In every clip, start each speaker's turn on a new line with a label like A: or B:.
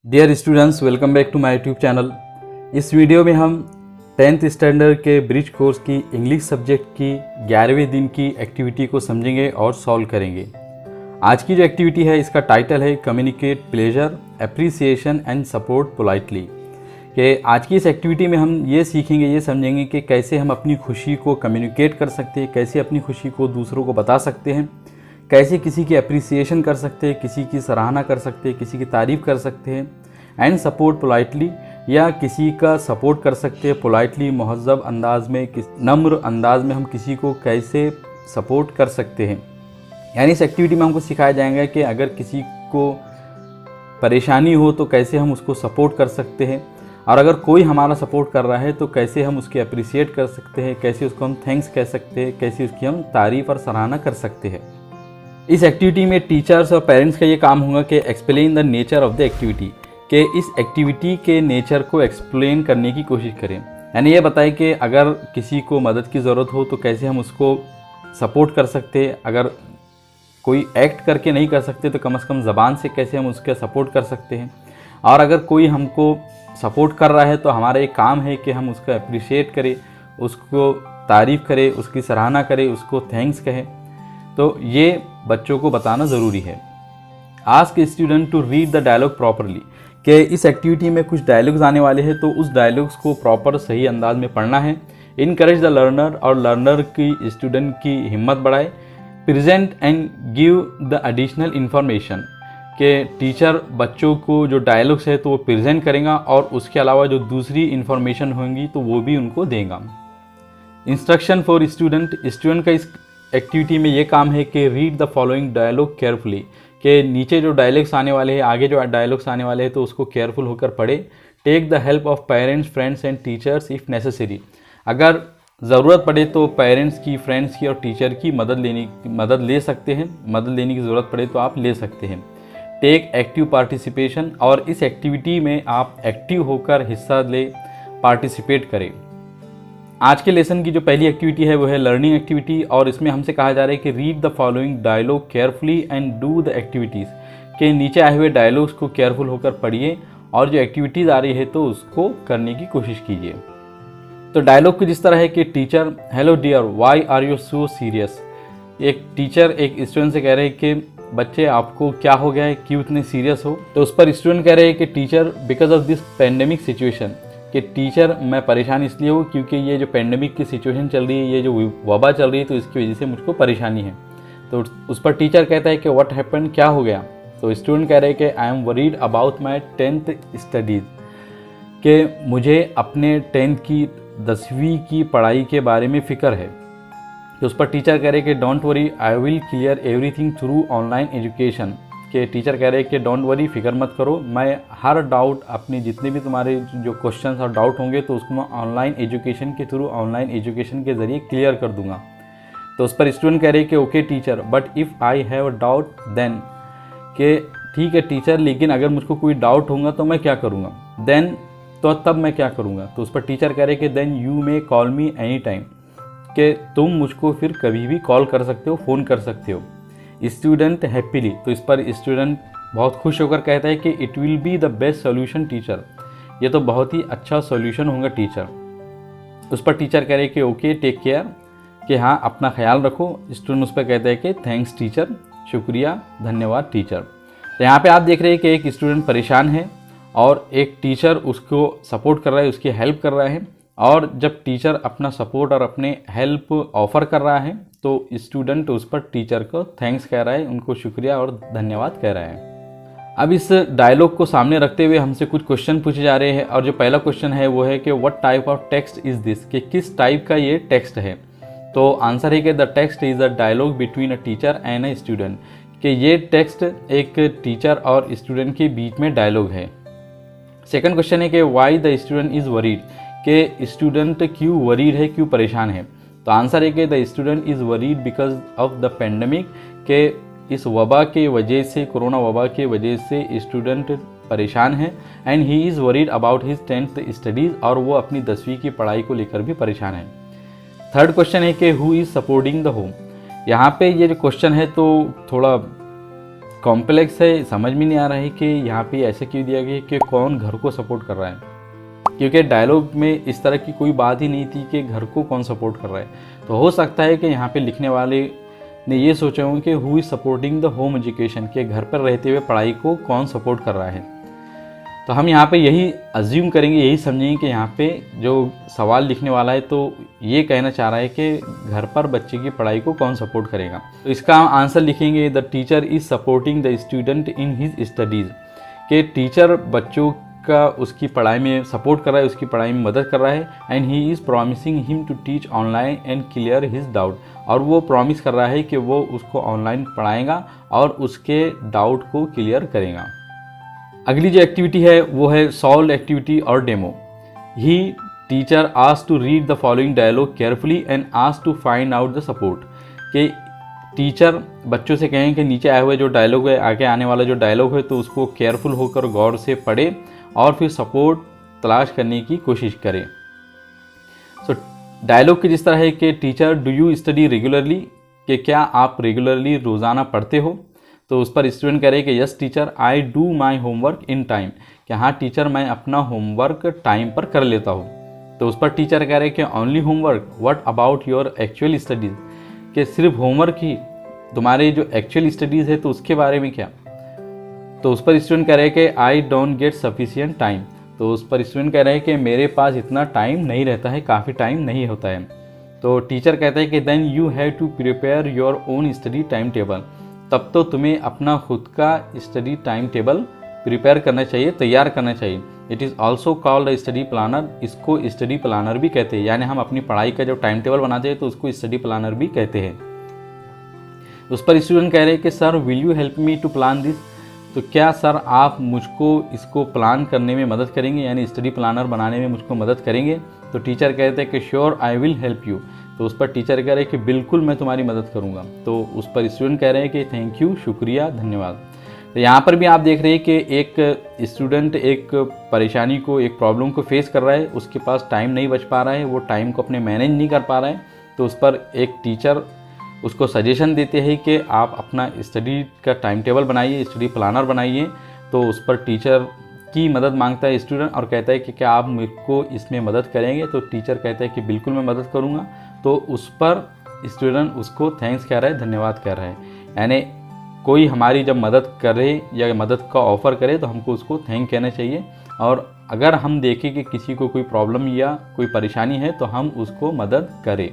A: Dear students, welcome back to my YouTube channel. इस video में हम 10th स्टैंडर्ड के ब्रिज कोर्स की इंग्लिश सब्जेक्ट की 11वें दिन की एक्टिविटी को समझेंगे और सॉल्व करेंगे। आज की जो एक्टिविटी है इसका टाइटल है communicate pleasure, appreciation and support politely. कि आज की इस एक्टिविटी में हम ये सीखेंगे, ये समझेंगे कि कैसे हम अपनी खुशी को कम्युनिकेट कर सकते हैं, कैसे अपनी खुशी को दूसरों को बता सकते हैं, कैसे किसी की अप्रिसिएशन कर सकते हैं, किसी की सराहना कर सकते हैं, किसी की तारीफ़ कर सकते हैं, एंड सपोर्ट पोलाइटली, या किसी का सपोर्ट कर सकते हैं पोलाइटली, महज़ब अंदाज में, नम्र अंदाज में हम किसी को कैसे सपोर्ट कर सकते हैं। यानी इस एक्टिविटी में हमको सिखाया जाएगा कि अगर किसी को परेशानी हो तो कैसे हम उसको सपोर्ट कर सकते हैं, और अगर कोई हमारा सपोर्ट कर रहा है तो कैसे हम उसकी अप्रिसिएट कर सकते हैं, कैसे उसको हम थैंक्स कह सकते हैं, कैसे उसकी हम तारीफ़ और सराहना कर सकते हैं। इस एक्टिविटी में टीचर्स और पेरेंट्स का ये काम होगा कि explain the nature of the activity, कि इस एक्टिविटी के नेचर को एक्सप्लेन करने की कोशिश करें। यानी ये बताएं कि अगर किसी को मदद की ज़रूरत हो तो कैसे हम उसको सपोर्ट कर सकते हैं, अगर कोई एक्ट करके नहीं कर सकते तो कम से कम ज़बान से कैसे हम उसका सपोर्ट कर सकते हैं, और अगर कोई हमको सपोर्ट कर रहा है तो हमारा एक काम है कि हम उसको अप्रिशिएट करें, उसको तारीफ़ करें, उसकी सराहना करें, उसको थैंक्स कहें। तो ये बच्चों को बताना ज़रूरी है। Ask student to read the dialogue properly, कि इस एक्टिविटी में कुछ डायलॉग्स आने वाले हैं तो उस डायलॉग्स को प्रॉपर सही अंदाज में पढ़ना है। इनकरेज द लर्नर, और लर्नर की स्टूडेंट की हिम्मत बढ़ाए। Present and give the additional information, कि टीचर बच्चों को जो डायलॉग्स है तो वो प्रेजेंट करेगा और उसके अलावा जो दूसरी इन्फॉर्मेशन होंगी तो वो भी उनको देगा। इंस्ट्रक्शन फॉर स्टूडेंट, स्टूडेंट का इस एक्टिविटी में ये काम है कि read the following dialogue carefully, के नीचे जो डायलॉग्स आने वाले हैं, आगे जो डायलॉग्स आने वाले हैं तो उसको केयरफुल होकर पढ़े। Take the help of parents, friends and teachers if necessary, अगर ज़रूरत पड़े तो पेरेंट्स की, फ्रेंड्स की और टीचर की मदद ले सकते हैं, मदद लेने की ज़रूरत पड़े तो आप ले सकते हैं। टेक एक्टिव पार्टिसिपेशन, और इस एक्टिविटी में आप एक्टिव होकर हिस्सा ले, पार्टिसिपेट करें। आज के लेसन की जो पहली एक्टिविटी है वो है लर्निंग एक्टिविटी, और इसमें हमसे कहा जा रहा है कि read the following dialogue carefully and do the activities, के नीचे आए हुए डायलॉग्स को केयरफुल होकर पढ़िए और जो एक्टिविटीज़ आ रही है तो उसको करने की कोशिश कीजिए। तो डायलॉग कुछ इस तरह है कि teacher, hello dear, why are you so serious. एक टीचर एक स्टूडेंट से कह रहे हैं कि बच्चे आपको क्या हो गया है, क्यों इतने सीरियस हो। तो उस पर स्टूडेंट कह रहे हैं कि teacher, because of this pandemic situation, कि टीचर मैं परेशान इसलिए हूँ क्योंकि ये जो पेंडेमिक की सिचुएशन चल रही है, ये जो वबा चल रही है, तो इसकी वजह से मुझको परेशानी है। तो उस पर टीचर कहता है कि व्हाट हैपन, क्या हो गया। तो स्टूडेंट कह रहे हैं कि I am worried about my 10th studies, कि मुझे अपने 10th की 10वीं की पढ़ाई के बारे में फ़िक्र है। तो उस पर टीचर कह रहे हैं कि don't worry, I will clear everything through online education, के टीचर कह रहे हैं कि डोंट वरी, फिक्र मत करो, मैं हर डाउट, अपनी जितने भी तुम्हारे जो क्वेश्चंस और डाउट होंगे तो उसको मैं ऑनलाइन एजुकेशन के थ्रू, ऑनलाइन एजुकेशन के ज़रिए क्लियर कर दूंगा। तो उस पर स्टूडेंट कह रहे हैं कि okay teacher, but if I have a doubt then, के ठीक है टीचर, लेकिन अगर मुझको कोई डाउट होगा तो मैं क्या करूँगा। देन, तो तब मैं क्या करूँगा। तो उस पर टीचर कह रहे हैं कि then you may call me any time, कि तुम मुझको फिर कभी भी कॉल कर सकते हो, फ़ोन कर सकते हो। स्टूडेंट हैप्पीली, तो इस पर स्टूडेंट बहुत खुश होकर कहता है कि it will be the best solution teacher, ये तो बहुत ही अच्छा सोल्यूशन होगा टीचर। उस पर टीचर कह रहे कि ओके टेक केयर, कि हाँ अपना ख्याल रखो। स्टूडेंट उस पर कहता है कि थैंक्स टीचर, शुक्रिया, धन्यवाद टीचर। तो यहाँ पे आप देख रहे हैं कि एक स्टूडेंट परेशान है और एक टीचर उसको सपोर्ट कर रहा है, उसकी हेल्प कर रहा है, और जब टीचर अपना सपोर्ट और अपने हेल्प ऑफ़र कर रहा है तो स्टूडेंट उस पर टीचर को थैंक्स कह रहा है, उनको शुक्रिया और धन्यवाद कह रहा है। अब इस डायलॉग को सामने रखते हुए हमसे कुछ क्वेश्चन पूछे जा रहे हैं, और जो पहला क्वेश्चन है वो है कि what type of text is this, कि किस टाइप का ये टेक्स्ट है। तो आंसर है कि the text is a dialogue between a teacher and a student, कि ये टेक्स्ट एक टीचर और स्टूडेंट के बीच में डायलॉग है। सेकंड क्वेश्चन है कि why the student is worried, कि स्टूडेंट क्यों वरीड है, क्यों परेशान है। तो आंसर है कि the student is worried because of the pandemic, के इस वबा के वजह से, कोरोना वबा के वजह से स्टूडेंट परेशान है। And he is worried about his 10th studies, और वो अपनी 10वीं की पढ़ाई को लेकर भी परेशान है। थर्ड क्वेश्चन है कि who is supporting the home. यहाँ पे ये जो क्वेश्चन है तो थोड़ा कॉम्प्लेक्स है, समझ में नहीं आ रहा है कि यहाँ पे ऐसे क्यों दिया गया है कि कौन घर को सपोर्ट कर रहा है, क्योंकि डायलॉग में इस तरह की कोई बात ही नहीं थी कि घर को कौन सपोर्ट कर रहा है। तो हो सकता है कि यहाँ पे लिखने वाले ने ये सोचा हो कि who is supporting the home education, के घर पर रहते हुए पढ़ाई को कौन सपोर्ट कर रहा है। तो हम यहाँ पे यही अज्यूम करेंगे, यही समझेंगे कि यहाँ पे जो सवाल लिखने वाला है तो ये कहना चाह रहा है कि घर पर बच्चे की पढ़ाई को कौन सपोर्ट करेगा। तो इसका आंसर लिखेंगे the teacher is supporting the student in his studies, के टीचर बच्चों का उसकी पढ़ाई में सपोर्ट कर रहा है, उसकी पढ़ाई में मदद कर रहा है। And he is promising him to teach online and clear his doubt, और वो प्रॉमिस कर रहा है कि वो उसको ऑनलाइन पढ़ाएगा और उसके डाउट को क्लियर करेगा। अगली जो एक्टिविटी है वो है सॉल्व एक्टिविटी और demo. He teacher ask to read the following dialogue carefully and ask to find out the support, के टीचर बच्चों से कहें कि नीचे आए हुए जो डायलॉग है, आगे आने वाला जो डायलॉग है, तो उसको केयरफुल होकर गौर से पढ़े और फिर सपोर्ट तलाश करने की कोशिश करें। सो डायलॉग की जिस तरह है कि teacher do you study regularly, कि क्या आप रेगुलरली रोज़ाना पढ़ते हो, तो उस पर स्टूडेंट कह रहे कि yes teacher I do my homework in time, कि हाँ टीचर मैं अपना होमवर्क टाइम पर कर लेता हूँ। तो उस पर टीचर कह रहे कि only homework, what about your actual studies, कि सिर्फ होमवर्क ही, तुम्हारे जो एक्चुअल स्टडीज़ है तो उसके बारे में क्या। तो उस पर स्टूडेंट कह रहे कि I don't get sufficient time, तो उस पर स्टूडेंट कह रहे हैं कि मेरे पास इतना टाइम नहीं रहता है, काफ़ी टाइम नहीं होता है। तो टीचर कहते हैं कि then you have to prepare your own study time table, तब तो तुम्हें अपना खुद का स्टडी टाइम टेबल प्रिपेयर करना चाहिए, तैयार करना चाहिए। It is also called a study planner, इसको स्टडी प्लानर भी कहते हैं, यानी हम अपनी पढ़ाई का जब टाइम टेबल बनाते हैं तो उसको स्टडी प्लानर भी कहते हैं। उस पर स्टूडेंट कह रहे हैं कि sir will you help me to plan this, तो क्या सर आप मुझको इसको प्लान करने में मदद करेंगे, यानी स्टडी प्लानर बनाने में मुझको मदद करेंगे। तो टीचर कहते हैं कि sure I will help you, तो उस पर टीचर कह रहे हैं कि बिल्कुल मैं तुम्हारी मदद करूंगा। तो उस पर स्टूडेंट कह रहे हैं कि थैंक यू, शुक्रिया, धन्यवाद। तो यहाँ पर भी आप देख रहे हैं कि एक स्टूडेंट एक परेशानी को, एक प्रॉब्लम को फेस कर रहा है, उसके पास टाइम नहीं बच पा रहा है, वो टाइम को अपने मैनेज नहीं कर पा रहा है। तो उस पर एक टीचर उसको सजेशन देते हैं कि आप अपना स्टडी का टाइम टेबल बनाइए, स्टडी प्लानर बनाइए। तो उस पर टीचर की मदद मांगता है स्टूडेंट और कहता है कि क्या आप मुझको इसमें मदद करेंगे। तो टीचर कहता है कि बिल्कुल मैं मदद करूँगा। तो उस पर स्टूडेंट उसको थैंक्स कह रहा है, धन्यवाद कह रहा है। यानी कोई हमारी जब मदद करे या मदद का ऑफ़र करे तो हमको उसको थैंक कहना चाहिए, और अगर हम देखें कि किसी को कोई प्रॉब्लम या कोई परेशानी है तो हम उसको मदद करें।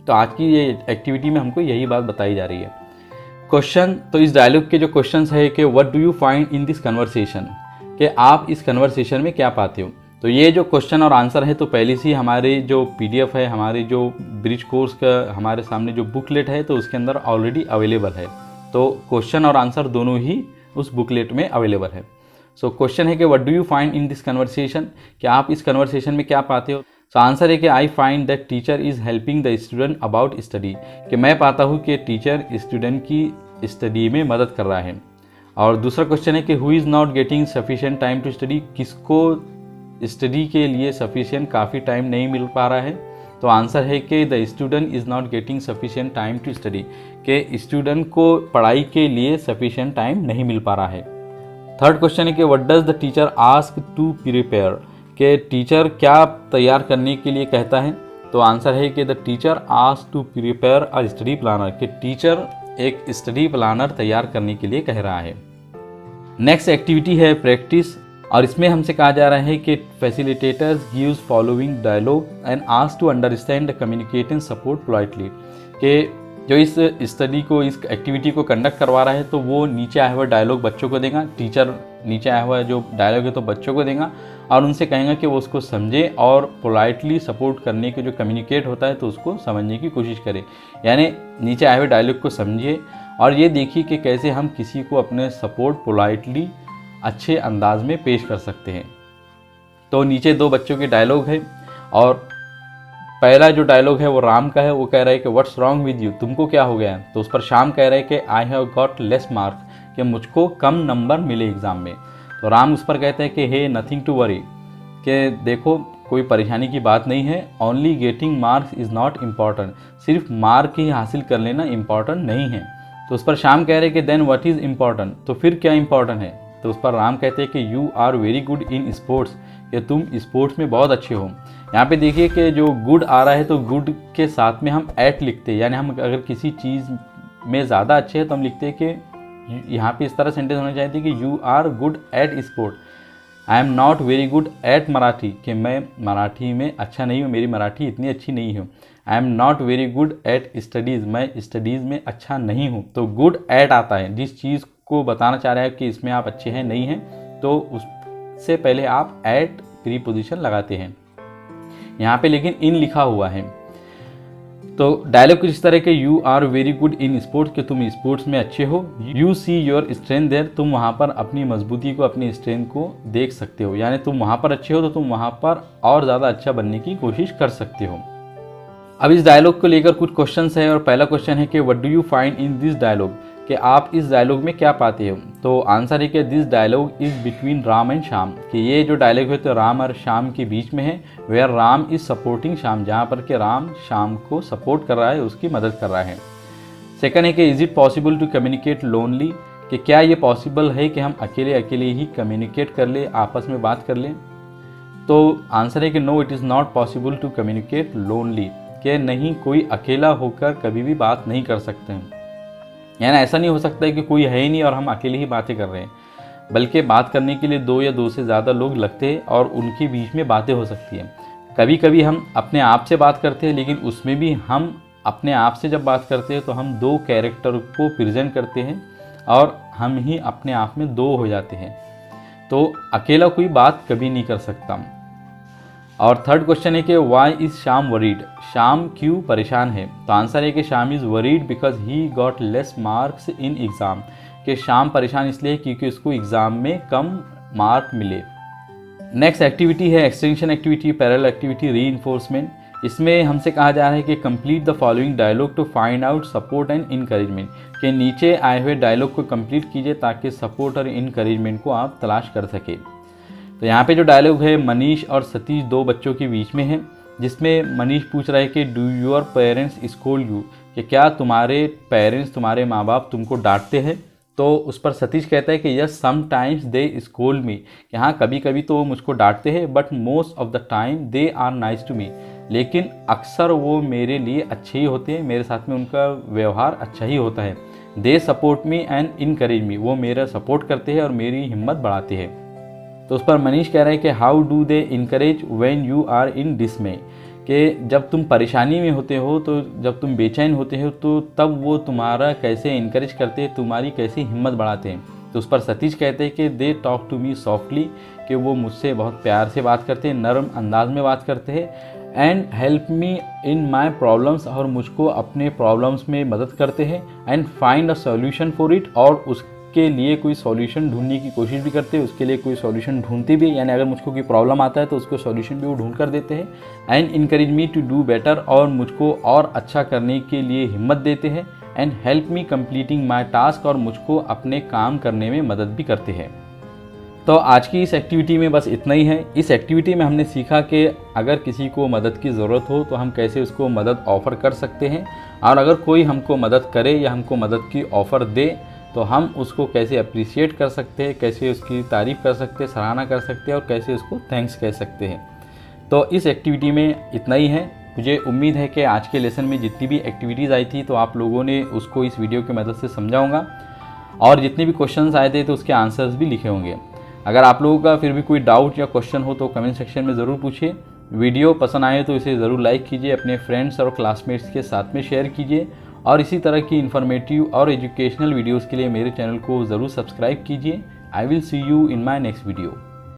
A: तो आज की ये एक्टिविटी में हमको यही बात बताई जा रही है। क्वेश्चन, तो इस डायलॉग के जो क्वेश्चंस है कि what do you find in this conversation, कि आप इस कन्वर्सेशन में क्या पाते हो। तो ये जो क्वेश्चन और आंसर है तो पहले से ही हमारे जो PDF है, हमारे जो ब्रिज कोर्स का हमारे सामने जो बुकलेट है तो उसके अंदर ऑलरेडी अवेलेबल है। तो क्वेश्चन और आंसर दोनों ही उस बुकलेट में अवेलेबल है। सो क्वेश्चन है कि what do you find in this conversation, कि आप इस कन्वर्सेशन में क्या पाते हो। सो आंसर है कि I find that teacher is helping the student about study, कि मैं पाता हूँ कि टीचर स्टूडेंट की स्टडी में मदद कर रहा है। और दूसरा क्वेश्चन है कि who is not getting sufficient time to study, किसको स्टडी के लिए सफिशिएंट काफ़ी टाइम नहीं मिल पा रहा है। तो आंसर है कि the student is not getting sufficient time to study, के स्टूडेंट को पढ़ाई के लिए सफिशिएंट टाइम नहीं मिल पा रहा है। थर्ड क्वेश्चन है कि what does the teacher ask to prepare, के टीचर क्या तैयार करने के लिए कहता है। तो आंसर है कि the teacher ask to prepare a study planner, के टीचर एक स्टडी प्लानर तैयार करने के लिए कह रहा है। नेक्स्ट एक्टिविटी है प्रैक्टिस, और इसमें हमसे कहा जा रहा है कि facilitators gives following dialogue and ask to understand the communicating support politely, के जो इस स्टडी को, इस एक्टिविटी को कंडक्ट करवा रहा है तो वो नीचे आया हुआ डायलॉग बच्चों को देगा। टीचर नीचे आया हुआ जो डायलॉग है तो बच्चों को देगा और उनसे कहेंगे कि वो उसको समझे और पोलाइटली सपोर्ट करने के जो कम्युनिकेट होता है तो उसको समझने की कोशिश करें। यानी नीचे आए हुए डायलॉग को समझिए और ये देखिए कि कैसे हम किसी को अपने सपोर्ट पोलाइटली अच्छे अंदाज में पेश कर सकते हैं। तो नीचे दो बच्चों के डायलॉग है और पहला जो डायलॉग है वो राम का है। वो कह रहा है कि व्हाट्स रॉन्ग विद यू, तुमको क्या हो गया है। तो उस पर श्याम कह रहा है कि I have got less marks, कि मुझको कम नंबर मिले एग्ज़ाम में। तो राम उस पर कहते हैं कि हे नथिंग टू वरी, कि देखो कोई परेशानी की बात नहीं है। Only getting marks is not important, सिर्फ मार्क ही हासिल कर लेना इम्पॉर्टेंट नहीं है। तो उस पर श्याम कह रहे कि देन व्हाट इज़ इम्पॉर्टेंट, तो फिर क्या इम्पॉर्टेंट है। तो उस पर राम कहते हैं कि you are very good in sports, कि तुम स्पोर्ट्स में बहुत अच्छे हो। यहाँ पे देखिए कि जो गुड आ रहा है तो गुड के साथ में हम एट लिखते हैं, यानी हम अगर किसी चीज़ में ज़्यादा अच्छे हैं तो हम लिखते हैं कि यहाँ पे इस तरह सेंटेंस होना चाहिए कि you are good at sport. I am not very good at Marathi, कि मैं मराठी में अच्छा नहीं हूँ, मेरी मराठी इतनी अच्छी नहीं है। आई am not very good eight studies, मैं स्टडीज़ में अच्छा नहीं हूँ। तो गुड एट आता है, जिस चीज़ को बताना चाह रहा है कि इसमें आप अच्छे हैं नहीं हैं, तो उससे पहले आप एट प्रीपोजिशन लगाते हैं। यहाँ पे लेकिन इन लिखा हुआ है। तो डायलॉग कुछ इस तरह के, you are very good in sports, कि तुम स्पोर्ट्स में अच्छे हो। You see your strength there, तुम वहाँ पर अपनी मजबूती को, अपनी स्ट्रेंथ को देख सकते हो, यानी तुम वहाँ पर अच्छे हो तो तुम वहाँ पर और ज़्यादा अच्छा बनने की कोशिश कर सकते हो। अब इस डायलॉग को लेकर कुछ क्वेश्चंस है, और पहला क्वेश्चन है कि what do you find in this dialogue, कि आप इस डायलॉग में क्या पाते हो। तो आंसर है कि this dialogue is between Ram and Shyam, कि ये जो डायलॉग है तो राम और श्याम के बीच में है। Where Ram is supporting Shyam, जहाँ पर कि राम श्याम को सपोर्ट कर रहा है, उसकी मदद कर रहा है। सेकंड है कि is it possible to communicate lonely, कि क्या ये पॉसिबल है कि हम अकेले अकेले ही कम्युनिकेट कर ले, आपस में बात कर लें। तो आंसर है कि no it is not possible to communicate lonely, कि नहीं, कोई अकेला होकर कभी भी बात नहीं कर सकते हैं। यानी ऐसा नहीं हो सकता है कि कोई है ही नहीं और हम अकेले ही बातें कर रहे हैं, बल्कि बात करने के लिए दो या दो से ज़्यादा लोग लगते हैं और उनके बीच में बातें हो सकती हैं। कभी कभी हम अपने आप से बात करते हैं, लेकिन उसमें भी हम अपने आप से जब बात करते हैं तो हम दो कैरेक्टर को प्रेजेंट करते हैं और हम ही अपने आप में दो हो जाते हैं। तो अकेला कोई बात कभी नहीं कर सकता। और थर्ड क्वेश्चन है कि why is Shyam worried, Shyam क्यों परेशान है। तो आंसर है कि Shyam is worried because he got less marks in exam, कि श्याम परेशान इसलिए क्योंकि उसको एग्ज़ाम में कम मार्क मिले। नेक्स्ट एक्टिविटी है extension activity, parallel activity, reinforcement. इसमें हमसे कहा जा रहा है कि complete the following dialogue to find out support and encouragement, के नीचे आए हुए डायलॉग को कंप्लीट कीजिए ताकि सपोर्ट और इनकरेजमेंट को आप तलाश कर सके। तो यहाँ पे जो डायलॉग है मनीष और सतीश दो बच्चों के बीच में है, जिसमें मनीष पूछ रहा है कि do your parents scold you, कि क्या तुम्हारे पेरेंट्स, तुम्हारे माँ बाप तुमको डांटते हैं। तो उस पर सतीश कहता है कि yes sometimes they scold me, कि हाँ कभी कभी तो वो मुझको डांटते हैं, but most of the time they are nice to me, लेकिन अक्सर वो मेरे लिए अच्छे ही होते हैं, मेरे साथ में उनका व्यवहार अच्छा ही होता है। They support me and encourage me, वो मेरा सपोर्ट करते हैं और मेरी हिम्मत बढ़ाते हैं। तो उस पर मनीष कह रहे हैं कि how do they encourage when you are in dismay, कि जब तुम परेशानी में होते हो, तो जब तुम बेचैन होते हो तो तब वो तुम्हारा कैसे इनकरेज करते हैं, तुम्हारी कैसे हिम्मत बढ़ाते हैं। तो उस पर सतीश कहते हैं कि they talk to me softly, कि वो मुझसे बहुत प्यार से बात करते हैं, नरम अंदाज में बात करते हैं। And help me in my problems, और मुझको अपने प्रॉब्लम्स में मदद करते हैं। And find a solution for it, और उसके लिए कोई सॉल्यूशन ढूंढने की कोशिश भी करते हैं, उसके लिए कोई सॉल्यूशन ढूंढते भी, यानी अगर मुझको कोई प्रॉब्लम आता है तो उसको सॉल्यूशन भी वो ढूंढ कर देते हैं। And encourage me to do better, और मुझको और अच्छा करने के लिए हिम्मत देते हैं। And help me completing my task, और मुझको अपने काम करने में मदद भी करते हैं। तो आज की इस एक्टिविटी में बस इतना ही है। इस एक्टिविटी में हमने सीखा कि अगर किसी को मदद की ज़रूरत हो तो हम कैसे उसको मदद ऑफ़र कर सकते हैं, और अगर कोई हमको मदद करे या हमको मदद की ऑफ़र दे तो हम उसको कैसे अप्रिशिएट कर सकते हैं, कैसे उसकी तारीफ़ कर सकते हैं, सराहना कर सकते हैं, और कैसे उसको थैंक्स कह सकते हैं। तो इस एक्टिविटी में इतना ही है। मुझे उम्मीद है कि आज के लेसन में जितनी भी एक्टिविटीज़ आई थी तो आप लोगों ने उसको इस वीडियो की मदद से समझा होगा, और जितने भी क्वेश्चंस आए थे तो उसके आंसर्स भी लिखे होंगे। अगर आप लोगों का फिर भी कोई डाउट या क्वेश्चन हो तो कमेंट सेक्शन में ज़रूर पूछिए। वीडियो पसंद आए तो इसे ज़रूर लाइक कीजिए, अपने फ्रेंड्स और क्लासमेट्स के साथ में शेयर कीजिए, और इसी तरह की इन्फॉर्मेटिव और एजुकेशनल वीडियोज़ के लिए मेरे चैनल को ज़रूर सब्सक्राइब कीजिए। I will see you in my next video.